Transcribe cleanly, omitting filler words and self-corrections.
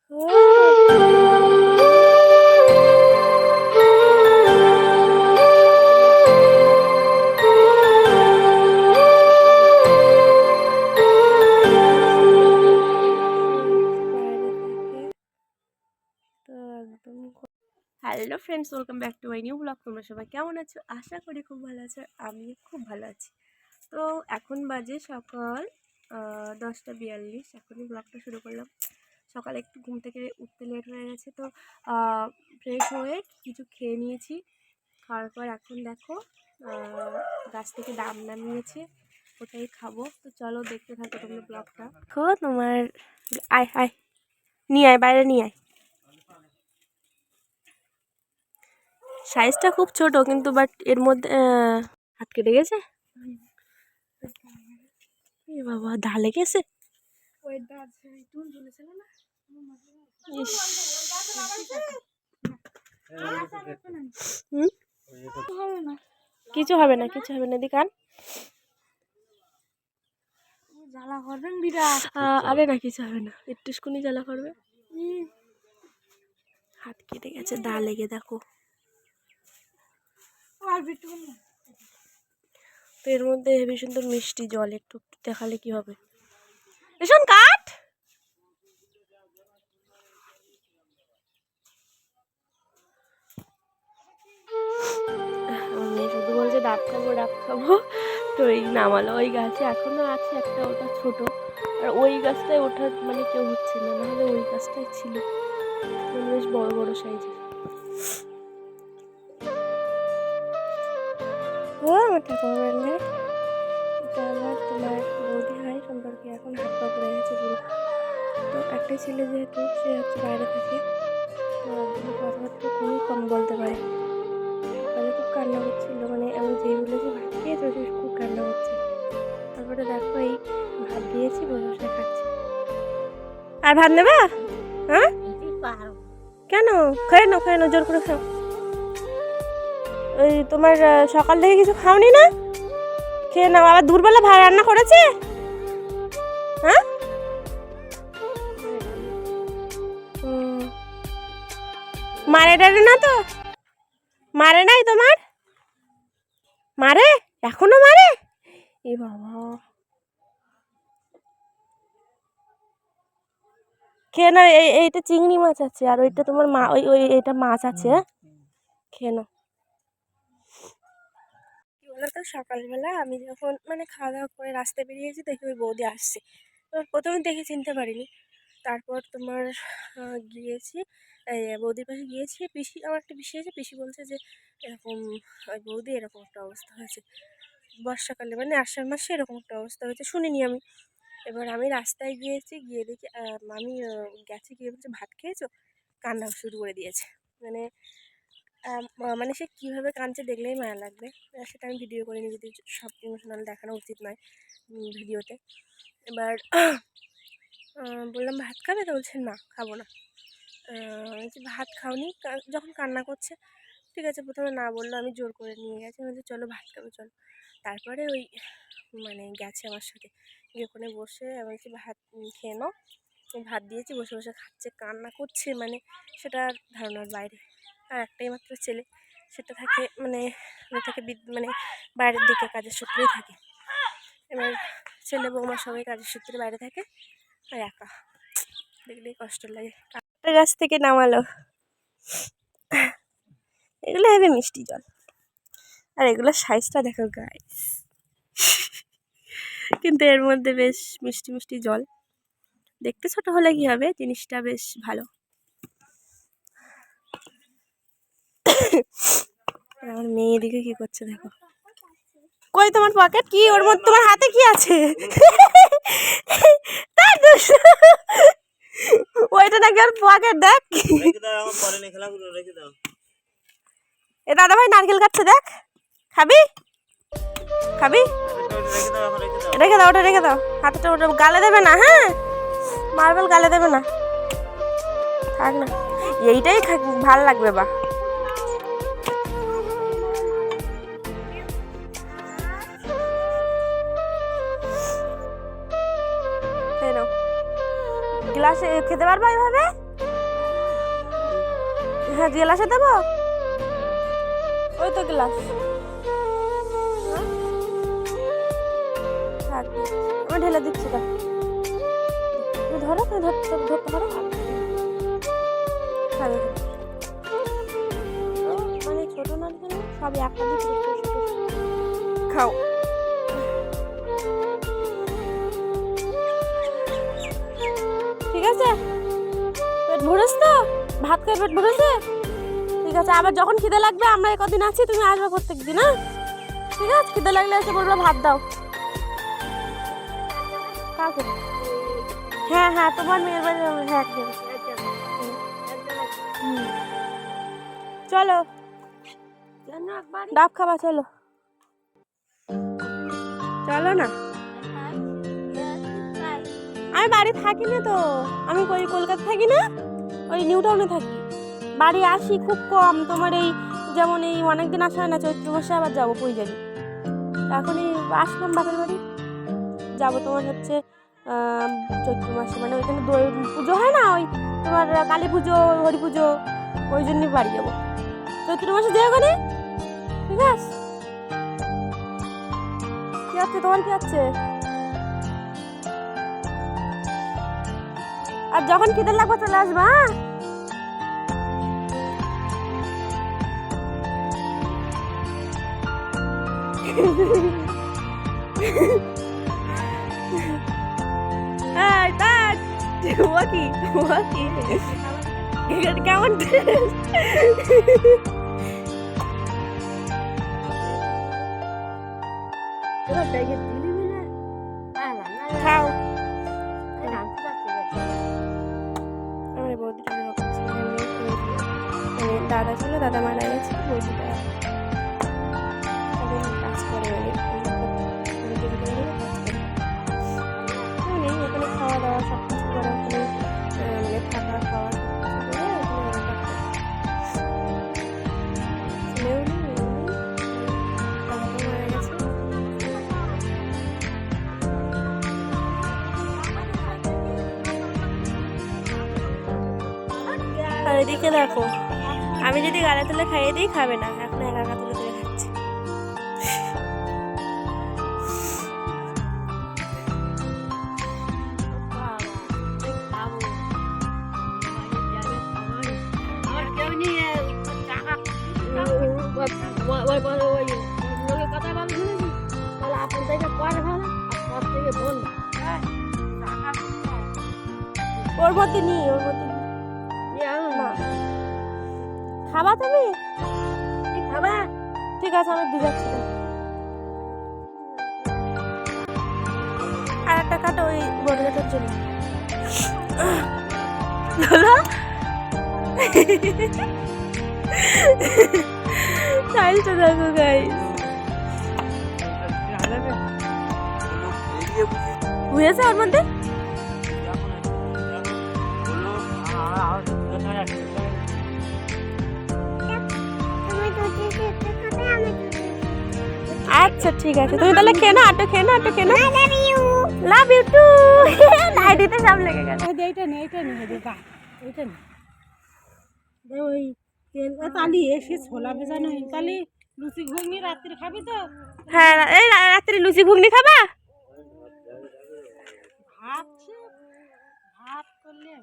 Hello friends, welcome back to my new blog. তোমরা সবাই কেমন আছো? আশা করি খুব ভালো আছো। আমি খুব ভালো আছি। তো এখন বাজে সকাল 10:42। এখনই ব্লগটা শুরু করলাম। সকালে একটু ঘুম থেকে উঠতে লেট হয়ে গেছে, তো ফ্রেশ হয়ে কিছু খেয়ে নিয়েছি। খাওয়ার পর এখন দেখো গাছ থেকে ডাব নামিয়েছে, ওটাই খাবো। তো চলো দেখতে থাকো তোমরা ব্লগটা। দেখো তোমার আয় আয় নিয়ে আয়, বাইরে নিয়ে আয়। সাইজটা খুব ছোট, কিন্তু বাট এর মধ্যে হাত কেটে গেছে। এ বাবা, ঢালে গেছে। কিছু হবে না, কিছু হবে না। দিকান জ্বালা করবেন বিরাট। আরে না, কিছু হবে না, একটুকুনি জ্বালা করবে। হাত কেটে গেছে, দা লেগে। দেখো তো এর মধ্যে হেবি সুন্দর মিষ্টি জল, একটু একটু দেখালে কি হবে। ভীষণ কাঠ। আমার মেয়ে শুধু বলছে ডাব খাবো ডাব খাবো। তো এই নামালো ওই গাছে, এখনো আছে একটা, ওটা ছোট। আর ওই গাছটায় ওঠার মানে কেউ হচ্ছে না, নাহলে ওই গাছটাই ছিল বেশ বড় বড় সাইজের। ও আমার ঠাকুমা বাড়লে, এটা আমার তোমার বৌদি হয় সম্পর্কে। এখন হাত পা পড়ে গেছে পুরো। তো একটাই ছেলে, যেহেতু সে হচ্ছে বাইরে থাকে, তো একদম কথাবার্তা খুবই কম বলতে পারে। সকালে খুব কান্না করছিল, মানে আমি যেই বলেছি ভাত খেয়েছো, সে খুব কান্না করছে। তারপরে দেখো এই ভাত দিয়েছি, বসে বসে খাচ্ছি। আর ভাত নেবা? হ্যাঁ কেন? খেয়ে নাও, খেয়ে নাও, জোর করে খাও। ওই তোমার সকাল থেকে কিছু খাওনি না? খেয়ে নাও। আবার দুপুরবেলা ভাত রান্না করেছে? হ্যাঁ, মারে টারে না তো? মারে নাই তোমার? মারে? এখনো মারে? এ বাবা, খেয়ে নাও। এইটা চিংড়ি মাছ আছে, আর ওইটা তোমার মা, ওই ওই এটা মাছ আছে। খেয়ে নাও। কি বলতো, সকালবেলা আমি যখন মানে খাওয়া দাওয়া করে রাস্তায় বেরিয়েছি, দেখি ওই বৌদি আসছে। এবার প্রথমে দেখে চিনতে পারিনি। তারপর তোমার গিয়েছি, এই বৌদির পাশে গিয়েছি। পিসি, আমার একটা পিসি আছে, পিসি বলছে যে এরকম ওই বৌদি এরকম একটা অবস্থা হয়েছে বর্ষাকালে, মানে আষাঢ় মাসে এরকম একটা অবস্থা হয়েছে, শুনিনি আমি। এবার আমি রাস্তায় গিয়েছি, গিয়ে দেখি আমি গেছি, গিয়ে বলছে ভাত খেয়েছো? কান্না শুরু করে দিয়েছে। মানে মানে সে কীভাবে কাঁদছে দেখলেই মায়া লাগবে। সেটা আমি ভিডিও করিনি, যদি সব ইমোশনাল দেখানো উচিত নয় ভিডিওতে। এবার বললাম ভাত খাবে? তো বলছে না, খাবো না। ভাত খাওনি? যখন কান্না করছে, ঠিক আছে, প্রথমে না বললো, আমি জোর করে নিয়ে গেছি, বলছি চলো ভাত খাবো চলো। তারপরে ওই মানে গেছে আমার সাথে, গিয়ে ওখানে বসে আমি বলছি ভাত খেয়ে নাও। ভাত দিয়েছি, বসে বসে খাচ্ছে, কান্না করছে, মানে সেটা ধারণার বাইরে। আর একটাই মাত্র ছেলে, সেটা থাকে মানে থাকে মানে বাইরের দিকে কাজের সূত্রেই থাকে। এবার ছেলে বৌমা সবাই কাজের সূত্রে বাইরে থাকে, আর একা, দেখলেই কষ্ট লাগে। কাঁকড়া গাছ থেকে নামালো, এগুলো হবে মিষ্টি জল। আর এগুলোর সাইজটা দেখো গাইস, কিন্তু এর মধ্যে বেশ মিষ্টি মিষ্টি জল। দেখতে ছোট হলে কি হবে, জিনিসটা বেশ ভালো। আমার মেয়ে এদিকে কি করছে দেখো। কই তোমার পকেট? কি ওর মধ্যে? তোমার হাতে কি আছে? ওইটা নাকি ওর পকেট। দেখ, এ দাদা ভাই নারকেল কাটছে, দেখ। খাবি? খাবি? রেখে দাও, ওটা রেখে দাও। হাতটা ওটা গালে দেবে না, হ্যাঁ? মার্বেল গালে দেবে না, থাক না। এইটাই ভাল লাগবে। বা গ্লাসে খেতে পারবা এইভাবে? হ্যাঁ গ্লাসে দেবো, ওই তো গ্লাস। আমি ঢেলে দিচ্ছি, ধরো ধরতে পারো। মানে ছোট না সব একটা দিক খাও। ঠিক আছে, পেট ভরেছ তো? ভাত খেয়ে পেট ভরেছে? ঠিক আছে, আবার যখন খিদে লাগবে, আমরা কদিন আছি, তুমি আসবে প্রত্যেক দিন। হ্যাঁ ঠিক আছে, খিদে লাগলে এসে বলবো ভাত দাও। হ্যাঁ হ্যাঁ, তোমার মেয়ের বাড়ি। হ্যাঁ চলো ডাব খাবা, চলো চলো না। আমি বাড়ি থাকি না তো, আমি ওই কলকাতা থাকি না, ওই নিউ টাউনে থাকি। বাড়ি আসি খুব কম, তোমার এই যেমন এই অনেকদিন আসা হয় না, চৈত্র মাসে আবার যাবো পূজারি। এখনই আসলাম বাপের বাড়ি, যাবো তোমার হচ্ছে চৈত্র মাসে, মানে ওইখানে পুজো হয় না, ওই তোমার কালী পুজো হরি পুজো, ওই জন্যই বাড়ি যাবো চৈত্র মাসে যে ওখানে। ঠিক আছে, কি আছে তোমার, কি আছে? আর যখন খিদে লাগবে চলে আসবা। কেমন খাও। দাদা ছিল, দাদা মারা গেছে, বৌদিটা কাজ করে ওখানে খাওয়া দাওয়া সব কিছু করে, ওখানে মানে থাকা খাওয়া আর এদিকে দেখো, আমি যদি গালে তুলে খাইয়ে দিই খাবে না, এখন একা একা তুলে তুলে খাচ্ছে। ওর মধ্যে নি, ওর মধ্যে খাবা তুমি? খাবা? ঠিক আছে, আমি দিয়ে যাচ্ছি। আর একটা কাটো ওই বড়টার জন্য। স্টাইলটা দেখো গাইস, বুঝেছে ওর মধ্যে। আচ্ছা ঠিক আছে, তুমি তাহলে খেয়ে না, আটো খেয়ে না, আটো খেয়ে না। Love you two. লাইটিতে সব লেগে গেছে। এইটা নে, এইটা নে, দেখা এইটা নে। ওই তেল তালি এসে ছোলা ভেজানো, তালি লুচি ঘুগনি রাত্রে খাবি তো? হ্যাঁ, এই রাত্রে লুচি ঘুগনি খাবা? ভাত ভাত করলে